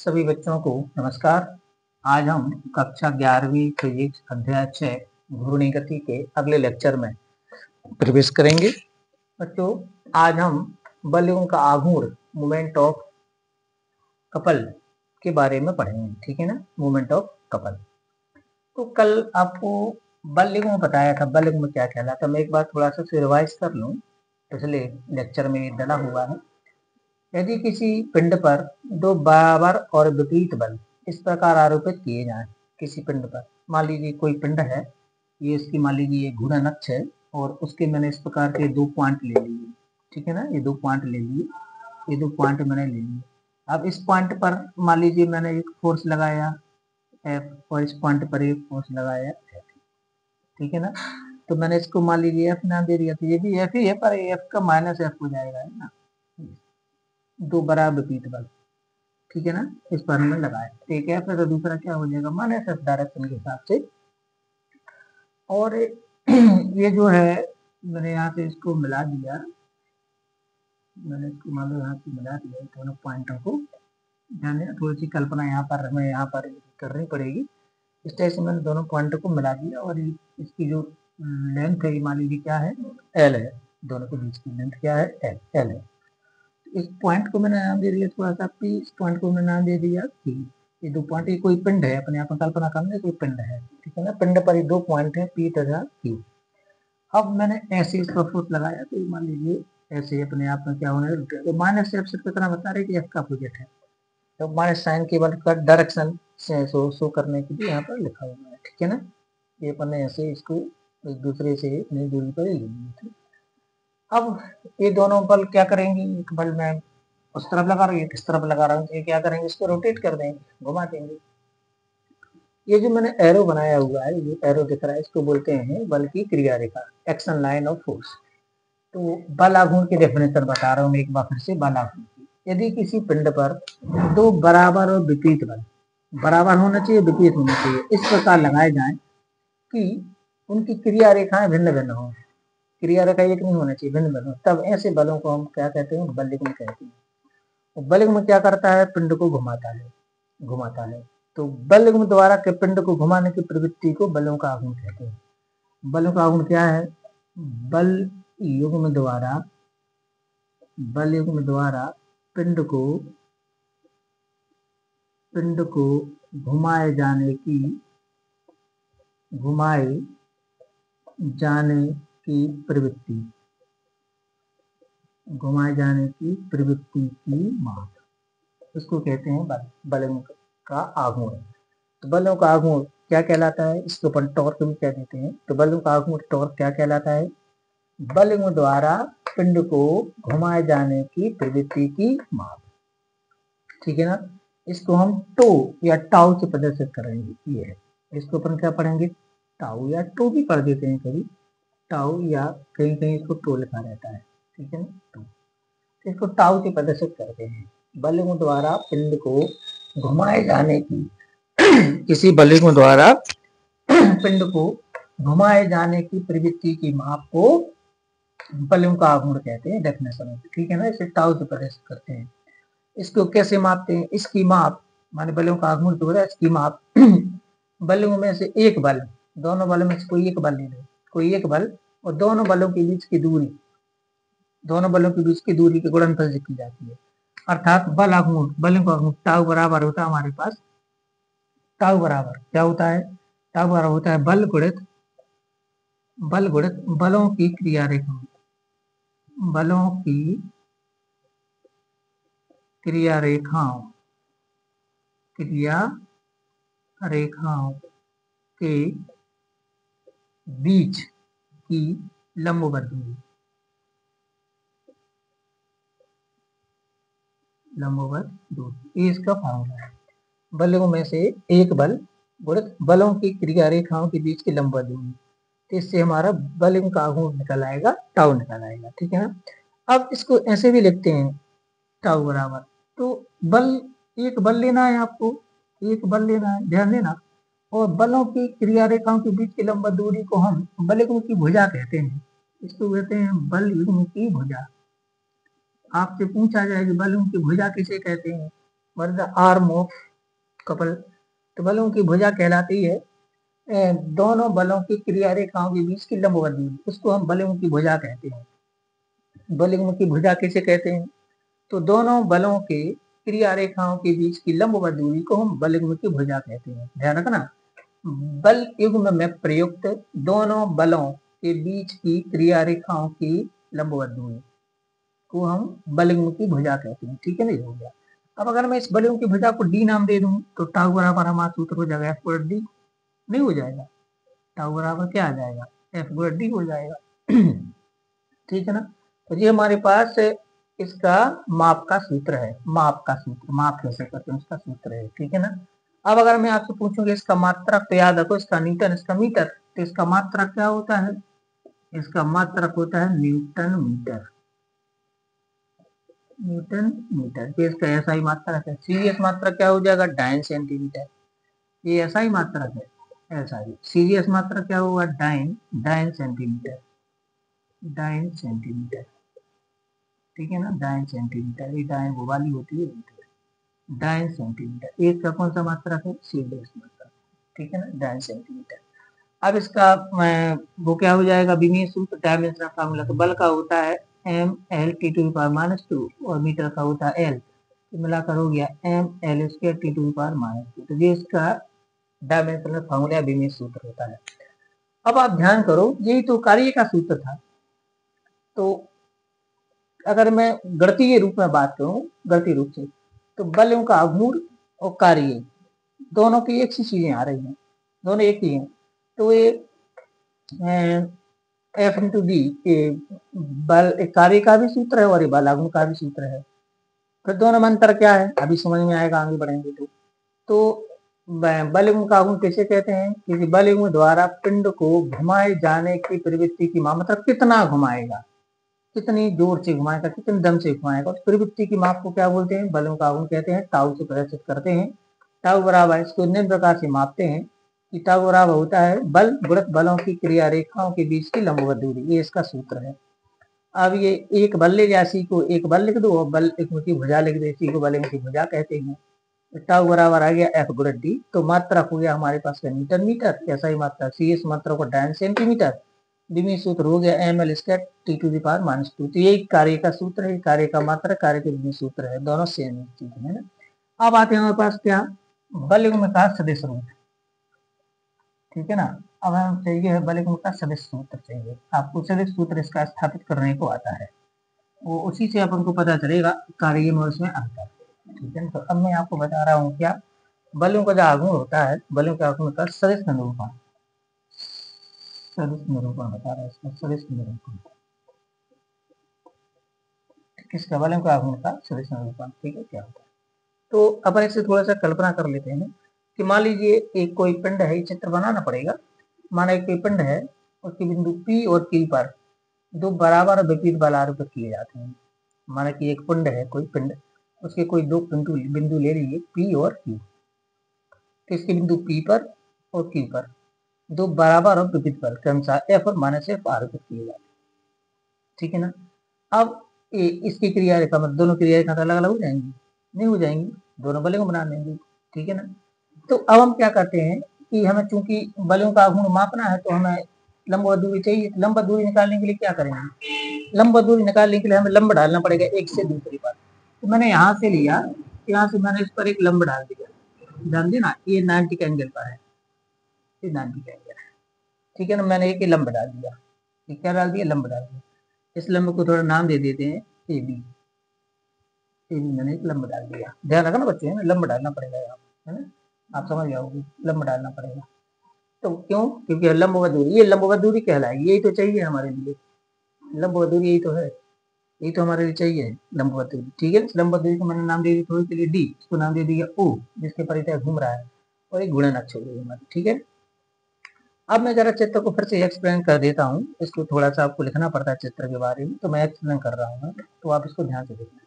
सभी बच्चों को नमस्कार। आज हम कक्षा 11वीं फिजिक्स अध्याय 6 घूर्णी गति के अगले लेक्चर में प्रवेश करेंगे। बच्चों, आज हम बलों का आघूर्ण मोमेंट ऑफ कपल के बारे में पढ़ेंगे, ठीक है ना। Moment of couple. तो कल आपको बल लिंग बताया था, बल लिंग क्या कहलाता। मैं एक बार थोड़ा सा रिवाइज कर लूँ, पिछले लेक्चर में डला हुआ है। यदि किसी पिंड पर दो बराबर और विपरीत बल इस प्रकार आरोपित किए जाएं, किसी पिंड पर, मान लीजिए कोई पिंड है, ये इसकी मान लीजिए घूर्णन अक्ष है और उसके मैंने इस प्रकार के दो पॉइंट ले लिए, ठीक है ना। ये दो पॉइंट ले लिए, ये दो पॉइंट मैंने ले लिए। अब इस पॉइंट पर मान लीजिए मैंने एक फोर्स लगाया F और इस पॉइंट पर एक फोर्स लगाया F, ठीक है ना। तो मैंने इसको मान लीजिए F नाम दे दिया, तो ये भी F ही है, पर F का माइनस F हो जाएगा, है ना। दो बराबर विपरीत बल, ठीक है ना, इस पर हमने लगाया। एक F है तो दूसरा क्या हो जाएगा, माइनस F डायरेक्शन के हिसाब से। और ये जो है मैंने यहाँ से इसको मिला दिया, मैंने इसको मान लो यहाँ से मिला दिया दोनों पॉइंटों को। ध्यान देना, थोड़ी सी कल्पना यहाँ पर हमें यहाँ पर करनी पड़ेगी। इस तरह से मैंने दोनों पॉइंटों को मिला दिया और इसकी जो लेंथ है मान लीजिए क्या है, L है। दोनों के बीच की लेंथ क्या है, L है। इस पॉइंट को मैंने नाम दे दिया थोड़ा सा P, इस पॉइंट को मैंने नाम दे दिया Q। ये दो पॉइंट, ये कोई पिंड है, अपने आप में कल्पना करने कोई पिंड है, ठीक है ना। पिंड पर ये दो पॉइंट है P तथा Q। अब मैंने ऐसे इस पर फोर्स लगाया, तो मान लीजिए ऐसे अपने आप में क्या होने लगा, तो माइनस F सिर्फ इतना बता रहे कि F का अपोजिट है, तो माइनस साइन केवल का डायरेक्शन से शो करने के लिए यहाँ पर लिखा हुआ है, ठीक है ना। ये अपने ऐसे इसको एक दूसरे से नई दूरी पर ले लेंगे। अब ये दोनों बल क्या करेंगे, एक बल मैं उस तरफ लगा रहा हूँ, इस तरफ लगा रहा हूँ, ये क्या करेंगे, इसको रोटेट कर देंगे, घुमा देंगे। ये जो मैंने एरो बनाया हुआ है, ये एरो दिख रहा है, इसको बोलते हैं बल की क्रिया रेखा, एक्शन लाइन ऑफ फोर्स। तो बल आघूर्ण की डेफिनेशन बता रहा हूँ एक बार फिर से, बल आघूर्ण की। यदि किसी पिंड पर दो बराबर और विपरीत बल, बराबर होना चाहिए, विपरीत होना चाहिए, इस प्रकार लगाए जाएं कि उनकी क्रिया रेखाएं भिन्न भिन्न हो, क्रिया रेखा एक नहीं होना चाहिए, भिन्न भिन्न, तब ऐसे बलों को हम क्या कहते हैं, बल लिंग कहते हैं। बल लिंग क्या करता है, पिंड को घुमाता है। तो बल लिंग द्वारा के पिंड को घुमाने की प्रवृत्ति को बलों का आघूर्ण कहते हैं। बलों का आघूर्ण क्या है, बल युग्म द्वारा पिंड को घुमाए जाने की प्रवृत्ति, की माप, इसको कहते हैं बलों का आघूर्ण। तो बलों का आघूर्ण क्या कहलाता है, इसको अपन टॉर्क भी कह देते हैं। तो बलों का आघूर्ण टॉर्क क्या कहलाता है, बलों द्वारा पिंड को घुमाए जाने की प्रवृत्ति की माप, ठीक है ना। इसको हम टो या टाउ से प्रदर्शित करेंगे, ये है। इसको अपन क्या पढ़ेंगे, टाउ या टो भी पढ़ देते हैं कभी, टाउ या कहीं कहीं इसको टो लिखा रहता है, ठीक है ना, टो। इसको टाउ से प्रदर्शित करते हैं। बलों द्वारा पिंड को घुमाए जाने की किसी बलों द्वारा पिंड को घुमाए जाने की प्रवृत्ति की माप को बलों का आघूर्ण कहते हैं, डेफिनेशन में, ठीक है ना। इसे टाउ से प्रदर्शित करते हैं। इसको कैसे मापते हैं, इसकी माप माने बलों का आघूर्ण तो हो रहा है, इसकी माप बलों में से एक बल, दोनों बलों में से कोई एक बल ले लो, कोई एक बल और दोनों बलों के बीच की दूरी, दोनों बलों के बीच की दूरी के गुणनफल से की जाती है। अर्थात बल आघूर्ण, बलों का आघूर्ण टाउ बराबर होता है हमारे पास, टाउ बराबर क्या होता है, टाउ बराबर होता है बल गुणित बलों की क्रिया रेखा, बलों की क्रिया रेखाओं के बीच की लंबवत दूरी, ये इसका फॉर्मूला है। बलों में से एक बल गुणित बलों की क्रिया रेखाओं के बीच की लंबवत दूरी, तो इससे हमारा बलों का आघूर्ण निकल आएगा, टाउ निकल आएगा, ठीक है ना। अब इसको ऐसे भी लिखते हैं, टाउ बराबर, तो बल, एक बल लेना है आपको, एक बल लेना है, ध्यान देना। और बलों की क्रिया रेखाओं के बीच की लंबवत दूरी को हम बल युग्म की भुजा कहते हैं, इसको कहते हैं बल युग्म की भुजा। आपसे पूछा जाए कि बल युग्म की भुजा किसे कहते हैं, what is the arm of couple. तो बलों की भुजा कहलाती है दोनों बलों की क्रिया रेखाओं के बीच की लंबवत दूरी, उसको हम बलों की भुजा कहते हैं। बलों की भुजा किसे कहते हैं? तो दोनों बलों के क्रिया रेखाओं के बीच की लंबवत दूरी को हम बलयुग्म की भुजा कहते हैं। ध्यान रखना, बल युग्म में प्रयुक्त दोनों बलों के बीच की क्रिया रेखाओं की लंबवत दूरी को हम बलयुग्म की भुजा कहते हैं। ठीक है, नहीं हो गया। अब अगर मैं इस बलयुग्म की भुजा को डी नाम दे दूं तो टाउ बराबर हमारा सूत्र हो जाएगा F डी, नहीं हो जाएगा? टाउ बराबर क्या आ जाएगा? F डी हो जाएगा। ठीक है ना। तो ये हमारे पास इसका माप का सूत्र है, माप का सूत्र, माप कैसे करते हैं उसका सूत्र है। ठीक है ना। अब अगर मैं आपसे पूछूंगी इसका मात्रक, तो याद रखो इसका न्यूटन, इसका मीटर। तो इसका मात्रक क्या होता है? इसका मात्रक होता है न्यूटन मीटर, न्यूटन मीटर। ये इसका ऐसा ही मात्रक है। सीरियस मात्रक क्या हो जाएगा? Dyne centimetre. ये ऐसा ही मात्रक है, ऐसा ही। सीरियस मात्रक क्या होगा? Dyne, dyne centimetre, dyne centimetre. ठीक है ना, डाइन सेंटीमीटर। ये डाइन वो वाली होती है, डाइन सेंटीमीटर। एक का कौन सा मात्रक है? सीरियस मात्रक। ठीक है ना, डाइन सेंटीमीटर। अब इसका वो क्या हो जाएगा? विमीय सूत्र, डायमेंशनल फार्मूला। तो बल का होता है M L T to power -2 और मीटर का होता है एल, तो मिलाकर हो गया M L square T to power -2। तो ये इसका डायमेंशनल फार्मूला, विमीय सूत्र होता है। अब आप ध्यान करो, यही तो कार्य का सूत्र था। तो अगर मैं गणितीय रूप में बात करूं, गणितीय रूप से, तो बलों का आघूर्ण और कार्य दोनों की एक सी चीजें आ रही हैं, दोनों एक ही हैं। तो ये एफ इंटू डी, बल कार्य का भी सूत्र है और ये बल आघूर्ण का भी सूत्र है। फिर दोनों में अंतर क्या है अभी समझ में आएगा, आगे बढ़ेंगे तो बलयुग्म का आघूर्ण किसे कहते हैं? क्योंकि बलयुग्म द्वारा पिंड को घुमाए जाने की प्रवृत्ति की माप, मतलब कितना घुमाएगा, कितनी जोर से घुमाएगा, कितने दम से घुमाएगा, उस प्रवृत्ति की माप को क्या बोलते हैं? बलों का आघूर्ण कहते हैं। टाउ से प्रदर्शित करते हैं। टाउ बराबर, इसको निम्न प्रकार से मापते हैं कि टाउ बराबर होता है बल गुणित बलों की क्रिया रेखाओं के बीच की लंबवत दूरी, ये इसका सूत्र है। अब ये एक बल ले जासी को एक बल लिख दो और बल एक की भुजा लिख दो, इसी को बल की भुजा कहते हैं। टाउ बराबर आ गया F गुणित डी। तो मात्रक हो गया हमारे पास न्यूटन मीटर, ऐसा ही मात्रा सी एस मात्रा को डाइन सेंटीमीटर। विमीय सूत्र हो गया M L square T to the power -2। तो यही कार्य का सूत्र है, कार्य का मात्रक, कार्य के विमीय सूत्र है, दोनों सेम चीज है ना। अब आते हैं हमारे पास क्या? बलयुग्म का सदिश रूप। ठीक है ना। अब हमें चाहिए बलयुग्म का सदिश सूत्र चाहिए। आपको सदिश सूत्र इसका स्थापित करने को आता है, वो उसी से अपन को पता चलेगा कार्य में उसमें अंतर। ठीक है, तो अब मैं आपको बता रहा हूँ क्या बलों का जो आघूर्ण होता है, बलों के आघूर्ण का सदिश निरूपण, सदिश निरूपण बता रहा है इसका सदिश निरूपण किसका? बलों का आघूर्ण का सदिश निरूपण। ठीक है, क्या होता है? तो अपन इससे थोड़ा सा कल्पना कर लेते हैं कि मान लीजिए एक कोई पिंड है, चित्र बनाना पड़ेगा। माना एक कोई पिंड है, उसके बिंदु P और Q पर दो बराबर और विपरीत बल आरोपित किए जाते हैं। माना कि एक पिंड है, कोई पिंड, उसके कोई दो बिंदु ले लीजिए P और Q। तो इसके बिंदु P पर और Q पर दो बराबर और विपरीत बल क्रमशः F और -F आरोपित किए जाते हैं। ठीक है ना। अब इसकी क्रिया रेखा, मतलब दोनों क्रिया रेखा अलग अलग हो जाएंगी? नहीं हो जाएंगी, दोनों बलों को बना देंगे। ठीक है ना। तो अब हम क्या करते हैं कि हमें चूंकि बलों का आघूर्ण मापना है, तो हमें लंबवत दूरी चाहिए। लंबवत दूरी निकालने के लिए क्या करेंगे? लंबवत दूरी निकालने के लिए हमें लंब डालना पड़ेगा एक से दूसरी पर। तो मैंने यहाँ से लिया, यहाँ से मैंने इस पर एक लंब डाल दिया, ध्यान देना ये 90 के एंगल पर है, ये 90 का एंगल है। ठीक है ना, मैंने एक लंब डाल दिया, ये क्या डाल दिया? लंब डाल दिया। इस लंब को थोड़ा नाम दे देते हैं ए बी, मैंने एक लंब डाल दिया। ध्यान रखना बच्चे, है ना, लंब डालना पड़ेगा यहाँ, है ना, आप समझ जाओगे, लंब डालना पड़ेगा। तो क्यों? क्योंकि लंबवत दूरी, ये लंबवत दूरी कहलाएगी, यही तो चाहिए हमारे लिए, लंबवत दूरी यही तो है, यही तो हमारे लिए चाहिए लंबवत दूरी। ठीक है, लंबवत दूरी को मैंने नाम दे दिया थोड़ी के लिए डी, इसको नाम दे दिया ओ, जिसके परितः घूम रहा है, और एक गुणन अक्ष हो गई हमारी। ठीक है, अब मैं जरा चित्र को फिर से एक्सप्लेन कर देता हूँ, इसको थोड़ा सा आपको लिखना पड़ता है चित्र के बारे में, तो मैं एक्सप्लेन कर रहा हूँ, तो आप इसको ध्यान से देखना।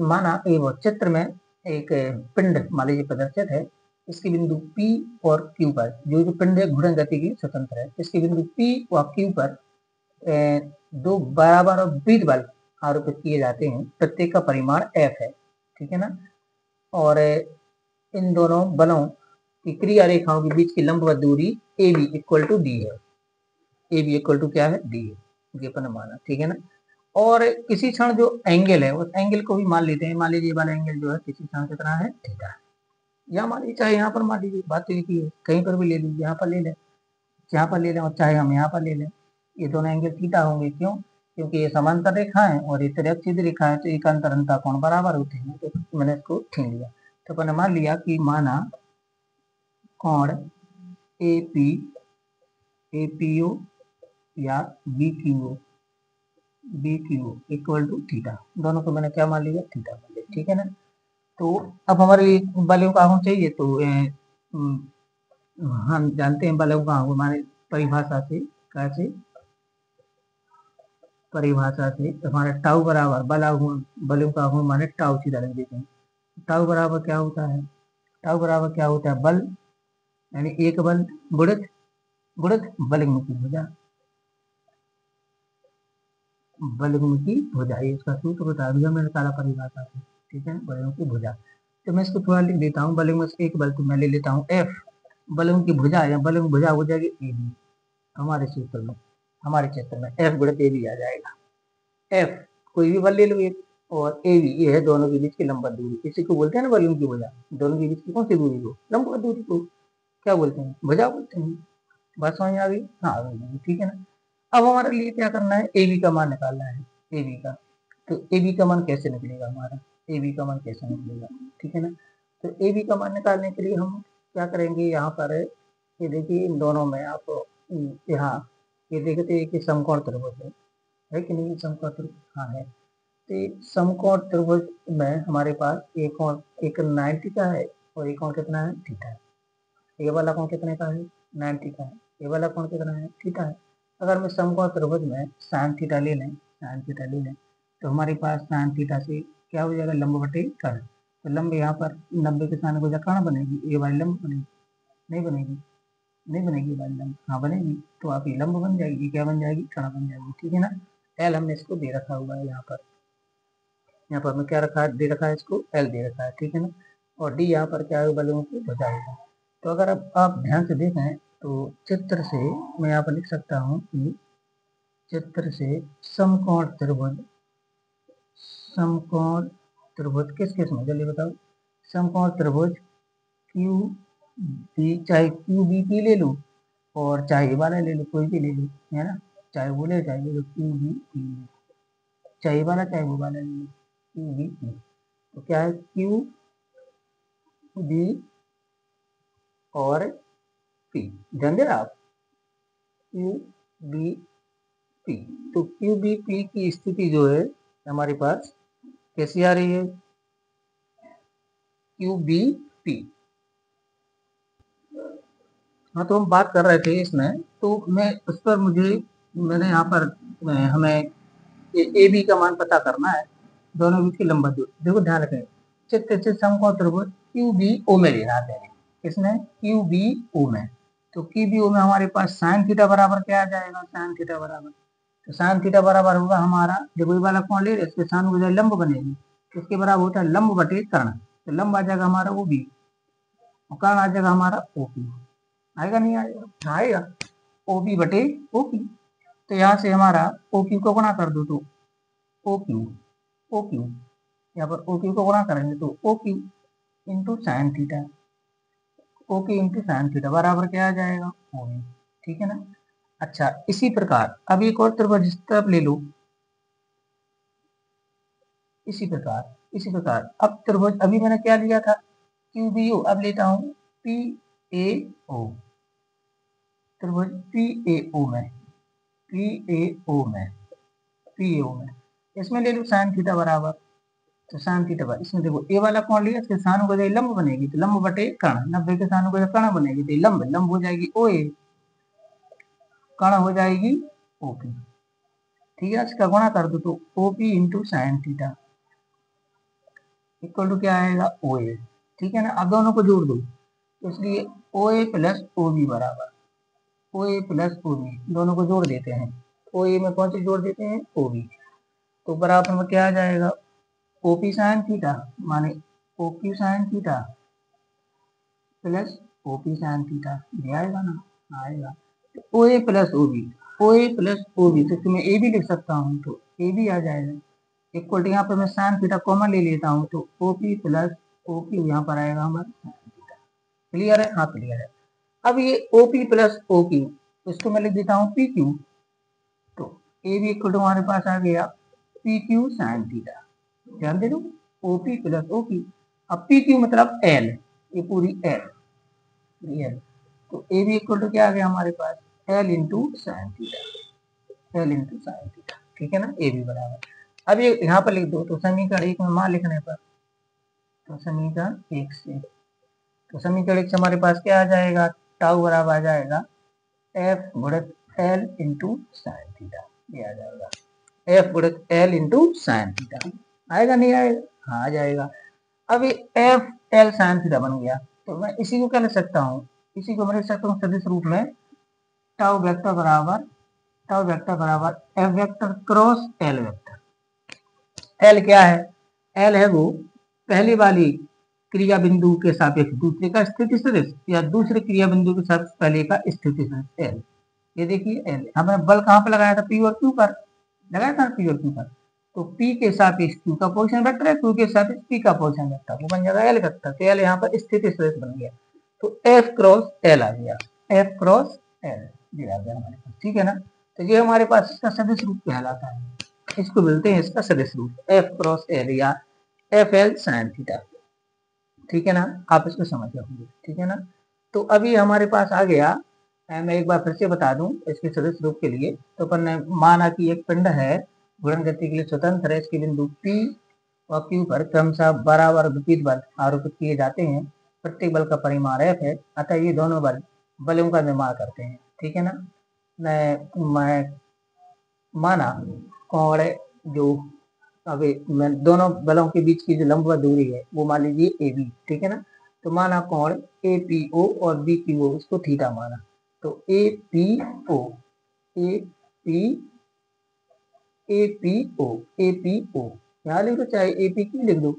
माना चित्र में एक पिंड मान लीजिए प्रदर्शित है, इसके बिंदु P और Q पर, जो पिंड है घूर्णन गति की स्वतंत्र है, इसके बिंदु P और Q पर दो बराबर और विपरीत बल आरोपित किए जाते हैं, प्रत्येक का परिमाण F है। ठीक है ना। और इन दोनों बलों की क्रिया रेखाओं के बीच की लंबवत दूरी A B equal to D है। ए बी इक्वल टू क्या है, डी है, ये अपन ने माना, ठीक है ना। और किसी क्षण जो एंगल है उस एंगल को भी मान लेते हैं। मान लीजिए ये वाला एंगल जो है किसी क्षण कितना है, थीटा है। या मान लीजिए, चाहे यहाँ पर मान लीजिए, बात तो एक ही है, कहीं पर भी ले लीजिए, यहाँ पर ले लें, यहाँ पर ले लें, और चाहे हम यहाँ पर ले लें, ये दोनों एंगल थीटा होंगे। क्यों? क्योंकि ये समांतर रेखा है और ये तिर्यक सीधी रेखा है, तो एकांतर अंतः कोण बराबर होते हैं। तो मैंने इसको छीन लिया, तो अपन ने मान लिया कि माना कोण ए पी ओ या B Q equal to theta, दोनों को मैंने क्या मान लिया, थीटा मान लिया, ठीक है ना। तो अब हमारे बलों का आंकड़ा चाहिए, तो हम जानते हैं बलों का आंकड़ा हमारे परिभाषा से, कैसे, परिभाषा से हमारे टाउ बराबर बलों का आंकड़ा माने टाउ सीधा रख देते हैं। टाउ बराबर क्या होता है, टाउ बराबर क्या होता है, बल यानी एक बल गुणित बलमुखी भुजा, बलमुखी भुजा, ये इसका सूत्र होता है। अभी मैंने निकाला परिभाषा से, ठीक है, बलमुखी भुजा। तो मैं इसको थोड़ा लिख देता हूँ, बलमुखी एक बल तो मैं ले लेता हूँ एफ, बलमुखी भुजा या बलमुखी भुजा हो जाएगी ए बी। हमारे सूत्र में, हमारे क्षेत्र में एफ गुणित ए बी आ जाएगा। एफ कोई भी बल ले लो एक, और ए बी ये है दोनों के बीच की लंबवत दूरी, इसी को बोलते हैं ना बलमुखी भुजा। दोनों के बीच की कौन सी दूरी को, लंबवत दूरी को क्या बोलते हैं, भुजा बोलते हैं। बात समझ आ गई, हाँ आ गई, ठीक है ना। अब हमारे लिए क्या करना है, ए बी का मान निकालना है, ए बी का। तो ए बी का मान कैसे निकलेगा हमारा, ए बी का मान कैसे निकलेगा, ठीक है ना। तो ए बी का मान निकालने के लिए हम क्या करेंगे, यहाँ पर ये देखिए इन दोनों में आप यहाँ ये देखते हैं कि समकोण त्रिभुज है कि नहीं, समकोण त्रिभुज हाँ है। तो समकोण त्रिभुज में हमारे पास एक कोण, एक 90 का है और एक कोण कितना है, थीटा है। ये वाला कोण कितने का है, 90 का है। ये वाला कोण कितना है, थीटा है। अगर मैं समकोण त्रिभुज में साइन थीटा ले लें, साइन थीटा ले लें, तो हमारे पास साइन थीटा से क्या हो जाएगा, लंब बटे कर्ण। तो लंब यहाँ पर 90 के साइन को कर्ण बनेगी, ये वाली लंब बनेगी, नहीं बनेगी, नहीं बनेगी वाली लंब, हाँ बनेगी। तो आप ये लंब बन जाएगी, क्या बन जाएगी, कर्ण बन जाएगी, ठीक है ना। एल हमने इसको दे रखा हुआ है यहाँ पर, यहाँ पर मैं क्या रखा दे रखा है, इसको एल दे रखा है, ठीक है ना। और डी यहाँ पर क्या है, बलों की बजाएगा। तो अगर अब आप ध्यान से देखें तो चित्र से मैं यहाँ पर लिख सकता हूँ कि चित्र से समकोण त्रिभुज, समकोण त्रिभुज किस किस में, जल्दी बताओ। समकोण त्रिभुज क्यू बी, चाहे क्यू बी पी ले लो और चाहे ये वाला ले लो, कोई भी ले लो, है ना। चाहे वो ले, चाहे ये क्यू बी पी, चाहे ये वाला चाहे वो वाला ले लो, क्यू बी पी। तो क्या है, क्यू बी और पी, ध्यान देना आप, क्यू बी पी। तो क्यू बी पी की स्थिति जो है हमारे पास कैसी आ रही है, क्यू बी पी। हाँ, तो हम बात कर रहे थे इसमें, तो मैं उस पर मैंने यहाँ पर हमें ए बी का मान पता करना है, दोनों बीच की लंबा दूरी। देखो ध्यान रखें, चित्र समकोण त्रिभुज क्यू बी ओ में लेना है, इसमें क्यू बी ओ में। तो क्यू बी ओ में हमारे पास साइन थीटा बराबर क्या आ जाएगा, साइन थीटा बराबर, तो साइन थीटा बराबर होगा हमारा, देखो ये वाला कोण ले रहे, इसके साइन हो जाए लंब बनेगी, तो इसके बराबर होता है लंब बटे कर्ण। तो लंब आ जाएगा हमारा ओ बी, और कर्ण आ जाएगा हमारा ओ पी। आएगा नहीं आएगा, आएगा, ओ बी बटे ओ पी। तो यहाँ से हमारा ओ क्यू को गुणा कर दो, तो ओ क्यू, ओ क्यू, यहाँ पर ओ क्यू को गुणा करेंगे तो O Q into sine theta, O Q into sine theta बराबर क्या आ जाएगा, ओ बी, ठीक है ना। अच्छा, इसी प्रकार अब एक और त्रिभुज इस तरफ ले लो, इसी प्रकार अब त्रिभुज अभी मैंने क्या लिया था, क्यू बी ओ, अब लेता हूँ पी ए ओ, त्रिभुज पी ए ओ में, पी ए ओ में, पी ए ओ में, इसमें ले लो साइन थीटा बराबर, तो साइन थीटा बराबर, इसमें देखो ए वाला कौन लिया, इसके साइन को लंब बनेगी, तो लंब बटे कर्ण, 90 के साइन को कर्ण बनेगी, तो लंब लंब हो जाएगी ओ ए, कर्ण हो जाएगी ओ पी, ठीक है। इसका गुणा कर दो, तो O P into sine theta equal to क्या आएगा, ओ ए, ठीक है ना। अब दोनों को जोड़ दो, तो इसलिए ओ ए प्लस ओ बी बराबर, ओ ए प्लस ओ बी, दोनों को जोड़ देते हैं, ओ ए में कौन सी जोड़ देते हैं, ओ बी, तो बराबर में क्या आ जाएगा, ओपी साइन थीटा माने OQ sign theta plus OP sine theta, ये आएगा ना, आएगा। ओ A plus O B, O A plus O B, तो मैं ए भी लिख सकता हूँ, तो ए भी आ जाएगा। इक्वल टू यहाँ पर मैं साइन थीटा कॉमन ले लेता हूँ, तो O P plus O Q यहाँ पर आएगा हमारा साइन थीटा। क्लियर है? हाँ क्लियर है। अब ये O P plus O Q, इसको मैं लिख देता हूँ पी क्यू, तो ए भी इक्वल टू हमारे पास आ गया पी क्यू साइन थीटा। ध्यान दे दो, O P plus O Q. अब पी क्यू मतलब एल, ये पूरी एल, एल, तो ए भी इक्वल टू क्या आ गया हमारे पास, L into sine theta, L into sine theta. ठीक है ना, ए भी बराबर। अब ये यहाँ पर लिख दो, तो समीकरण एक में मान लिखने पर, तो समीकरण एक से, तो समीकरण एक से हमारे पास क्या आ जाएगा, टाउ बराबर आ जाएगा एफ गुणित एल इंटू साइन थीटा, ये आ जाएगा एफ गुणित एल इंटू साइन थीटा। आएगा नहीं आएगा? हाँ आ जाएगा। अब ये एफ एल साइन थीटा बन गया, तो मैं इसी को क्या लिख सकता हूँ, इसी को मैं लिख सकता हूँ सदिश रूप में, टाउ वेक्टर बराबर F vector cross L vector. L क्या है, एल है वो पहली वाली क्रिया बिंदु के सापेक्ष दूसरे का स्थिति सदिश, या दूसरे क्रिया बिंदु के सापेक्ष पहले का स्थिति सदिश एल। ये देखिए एल, हमने बल कहाँ पे लगाया था, पी और क्यू पर लगाया था, पी और क्यू पर, तो पी के सापेक्ष क्यू का पोजीशन वेक्टर है, क्यू के सापेक्ष पी का पोजीशन वेक्टर, वो बन जाएगा एल वेक्टर, तो एल यहाँ पर स्थिति सदिश बन गया, तो एफ क्रॉस एल आ गया, एफ क्रॉस एल ये आ गया हमारे पास। ठीक है ना, तो ये हमारे पास इसका सदिश रूप कहलाता है, इसको मिलते हैं इसका सदिश रूप एफ क्रॉस एल या एफ एल साइन थीटा। ठीक है ना, आप इसको समझ जाओगे। ठीक है ना, तो अभी हमारे पास आ गया, मैं एक बार फिर से बता दूं इसके सदिश रूप के लिए, तो अपन ने माना कि एक पिंड है घूर्णन गति के लिए स्वतंत्र है, इसके बिंदु P और Q पर क्रमशः बराबर विपरीत बल आरोपित किए जाते हैं, प्रत्येक बल का परिमाण F है, अतः ये दोनों बल बलों का निर्माण करते हैं। ठीक है ना, मैं माना कोण जो, अभी मैं दोनों बलों के बीच की जो लंबवत दूरी है वो मान लीजिए ए बी। ठीक है ना, तो माना कोण ए पी ओ और बी क्यू ओ, इसको थीटा माना, तो A P O, A P A P O, A P O यहाँ लिख दो, चाहे ए पी क्यू लिख दो,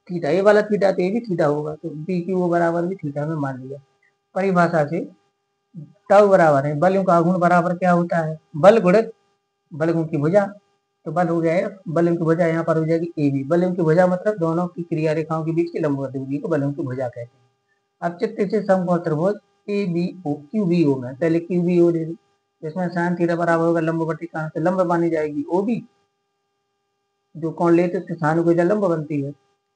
थीटा ए वाला थीटा तो ए भी थीटा होगा, तो बी क्यू ओ बराबर भी थीटा में मान लिया। परिभाषा से टाउ बराबर है बलों का आघूर्ण बराबर क्या होता है, बल गुणित बलकों की भुजा, तो बल हो गया बलों की भुजा यहाँ पर हो जाएगी ए बी, बलों की भुजा मतलब दोनों की क्रिया रेखाओं के बीच की लंबवत दूरी को बलों की भुजा कहते हैं। अब चित्र से समकोण त्रिभुज A B O Q B O में पहले क्यू बी ओ दे दी, इसमें साइन थीटा बराबर होगा लंबवती कोण से लंब मानी जाएगी ओ बी, जो कोण लेते थे साइन को लंब बनती है,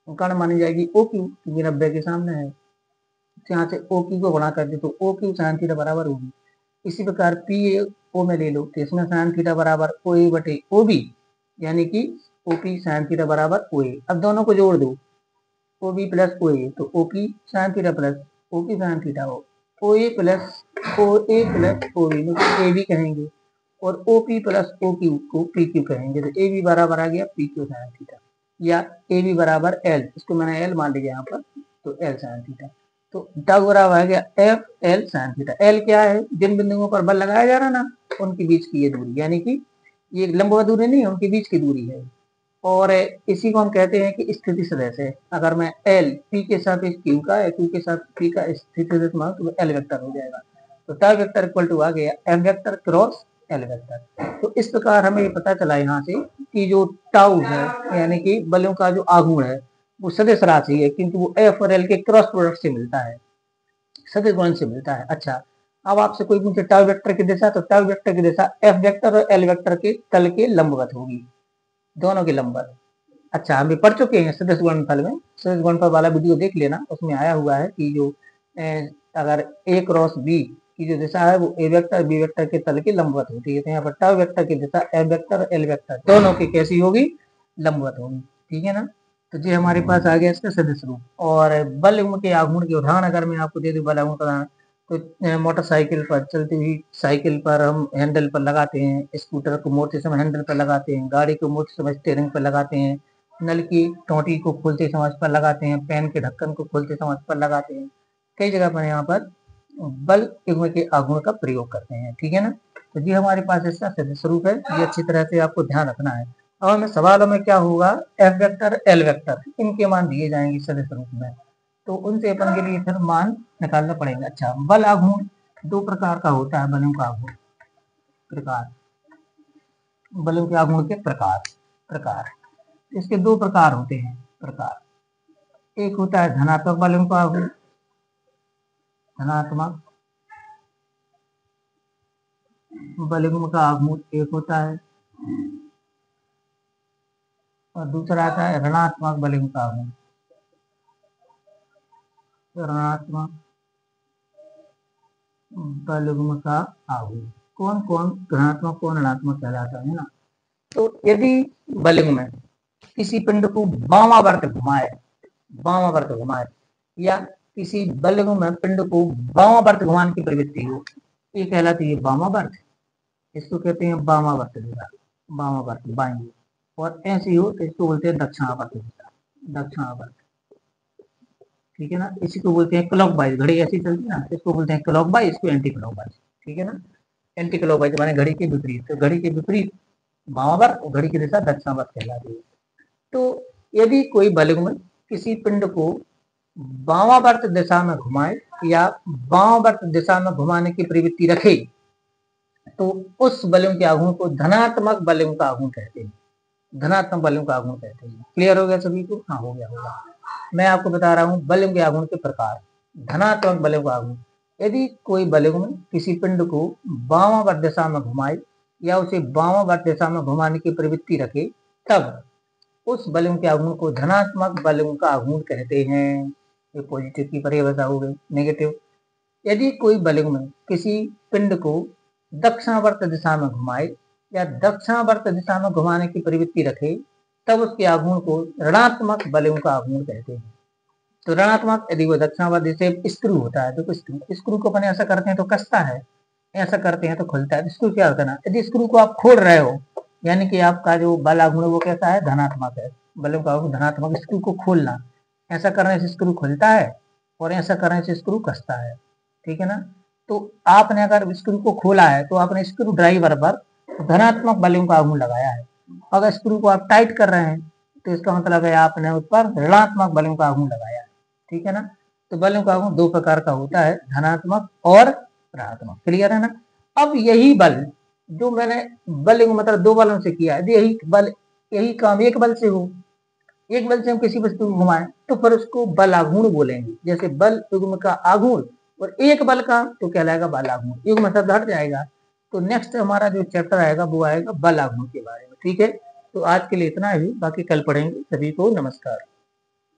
कोण मानी जाएगी ओ क्यू क्योंकि 90 के सामने है, यहाँ से ओ क्यू को गुणा कर दे तो ओ क्यू साइन थीटा बराबर होगी। इसी प्रकार पी ए ओ में ले लो, तो इसमें साइन थीटा बराबर ओ ए बटे ओ बी, यानी कि ओ पी साइन थीटा बराबर ओ ए। अब दोनों को जोड़ दो, O B plus O A, तो O P sine theta plus O P sine theta हो, O A plus O B A B कहेंगे, और O P plus O Q को पी क्यू कहेंगे, तो ए बी बराबर आ गया पी क्यू साइन थीटा, या ए बी बराबर एल, इसको मैंने एल मान लिया यहाँ पर, तो एल साइन थीटा, तो टाउ बराबर आ गया F L sine theta. L क्या है, जिन बिंदुओं पर बल लगाया जा रहा ना उनके बीच की ये दूरी, यानी कि ये लंबवत दूरी नहीं है, उनके बीच की दूरी है, और इसी को हम कहते हैं कि स्थिति सदिश है। अगर मैं एल पी के साथ क्यू का या क्यू के साथ पी का स्थिति सदिश मानूं तो एल वेक्टर हो जाएगा, तो टाउ वेक्टर इक्वल टू आ गया M vector cross L vector. तो इस प्रकार हमें ये पता चला यहाँ से कि जो टाउ है यानी कि बलों का जो आघूर्ण है वो सदिश राशि है, क्योंकि वो एफ और एल के क्रॉस प्रोडक्ट से मिलता है, सदिश गुणन से मिलता है। अच्छा, अब आपसे कोई पूछे टाउ वेक्टर की दिशा, तो टाउ वेक्टर की दिशा एफ वेक्टर और एल वेक्टर के तल के लंबवत होगी, दोनों के लंबवत। अच्छा, हम भी पढ़ चुके हैं सदिश गुणनफल में, सदिश गुणनफल वाला वीडियो देख लेना, उसमें आया हुआ है कि जो अगर ए क्रॉस बी की जो दिशा है वो ए वेक्टर बी वेक्टर के तल के लंबवत होती है, तो यहाँ पर टाउ वेक्टर की दिशा एफ वेक्टर और एल वेक्टर दोनों की कैसी होगी, लंबवत होगी। ठीक है ना, तो ये हमारे पास आ गया इसका सदिश रूप। और बल के आघूर्ण के उदाहरण अगर मैं आपको दे दूं, बल आघूर्ण का, तो मोटरसाइकिल पर चलती हुई साइकिल पर हम हैंडल पर लगाते हैं, स्कूटर को मोड़ते समय हैंडल पर लगाते हैं, गाड़ी को मोड़ते समय स्टीयरिंग पर लगाते हैं, नल की टोंटी को खोलते समय पर लगाते हैं, पेन के ढक्कन को खोलते समय पर लगाते हैं, कई जगह पर यहाँ पर बल के आघूर्ण का प्रयोग करते हैं। ठीक है ना, तो ये हमारे पास इसका सदिश रूप है, ये अच्छी तरह से आपको ध्यान रखना है। अब हमें सवालों में क्या होगा, एफ वेक्टर एल वेक्टर इनके मान दिए जाएंगे सदिश रूप में, तो उनसे अपन के लिए फिर मान निकालना पड़ेगा। अच्छा, बल आघूर्ण दो प्रकार का होता है, बलों का आघूर्ण प्रकार, बलों के आघूर्ण के प्रकार इसके दो प्रकार होते हैं प्रकार। एक होता है धनात्मक बलों का आघूर्ण, धनात्मक बलों का आघूर्ण एक होता है, और दूसरा आता है ऋणात्मक बलों का आघूर्ण, ऋणात्मक बलों का आघूर्ण। कौन कौन धनात्मक कौन ऋणात्मक कहलाता है ना। तो यदि बलों में किसी पिंड को वामावर्त घुमाए या किसी बलों में पिंड को वामावर्त घुमाने की प्रवृत्ति हो, ये कहलाती है वामावर्त, इसको कहते हैं वामावर्त दिशा, वामावर्त बाएं। और ऐसी हो तो इसको बोलते हैं दक्षिणावर्त दिशा, दक्षिणावर्त, ठीक है ना। इसी को बोलते हैं क्लॉकवाइज, घड़ी ऐसी चलती है ना, इसको बोलते हैं क्लॉकवाइज, इसको एंटी क्लॉकवाइज, ठीक है ना। एंटी क्लॉकवाइज माने घड़ी के विपरीत, तो घड़ी के विपरीत वामावर्त और घड़ी की दिशा दक्षिणावर्त कहलाती है। तो यदि कोई बलों में किसी पिंड को वामावर्त दिशा में घुमाए या वामावर्त दिशा में घुमाने की प्रवृत्ति रखे, तो उस बलों के आघूर्ण को धनात्मक बलों का आघूर्ण कहते हैं, धनात्मक बलों का आघूर्ण कहते हैं। क्लियर हो गया सभी को? हाँ, हो गया होगा। मैं आपको बता रहा हूँ बलों के आघूर्ण के प्रकार। धनात्मक बलों का आघूर्ण, यदि कोई बलों में किसी पिंड को वामावर्त दिशा में घुमाए या उसे वामावर्त दिशा में घुमाने की प्रवृत्ति रखे, तब उस बलों के आघूर्ण को धनात्मक बलों का आघूर्ण कहते हैं। ये पॉजिटिव की परिभाषा हो गई। नेगेटिव, यदि कोई बलों में किसी पिंड को दक्षिणावर्त दिशा में घुमाए या दक्षिणावर्त दिशा में घुमाने की प्रवृत्ति रखे, तब उसके आघूर्ण को ऋणात्मक बलों का आघूर्ण कहते हैं। तो ऋणात्मक, यदि वो दक्षिणावर्त, जैसे स्क्रू होता है, तो स्क्रू को अपन ऐसा करते हैं तो कसता है, ऐसा करते हैं तो खुलता है। स्क्रू क्या होता है ना, यदि स्क्रू को आप खोल रहे हो, यानी कि आपका जो बल आघूर्ण वो कैसा है, धनात्मक है, बलों का आघूर्ण धनात्मक। स्क्रू को खोलना, ऐसा करने से स्क्रू खुलता है और ऐसा करने से स्क्रू कसता है, ठीक है ना। तो आपने अगर स्क्रू को खोला है तो आपने स्क्रू ड्राइवर पर धनात्मक बलों का आघूर्ण लगाया है। अगर स्क्रू को आप टाइट कर रहे हैं तो इसका मतलब है आपने उस पर ऋणात्मक बलों का आघूर्ण लगाया है, ठीक है ना। तो बलों का आघूर्ण दो प्रकार का होता है, धनात्मक और ऋणात्मक। क्लियर है ना। अब यही बल जो मैंने बलों मतलब दो बलों से किया, यही काम एक बल से हो, एक बल से हम किसी वस्तु को घुमाएं तो फिर उसको बल आघूर्ण बोलेंगे। जैसे बल युग्म का आघूर्ण और एक बल का तो कहलाएगा बल आघूर्ण, युग्म शब्द हट जाएगा। तो नेक्स्ट हमारा जो चैप्टर आएगा वो आएगा बल आघूर्ण के बारे में, ठीक है। तो आज के लिए इतना ही, बाकी कल पढ़ेंगे। सभी को नमस्कार।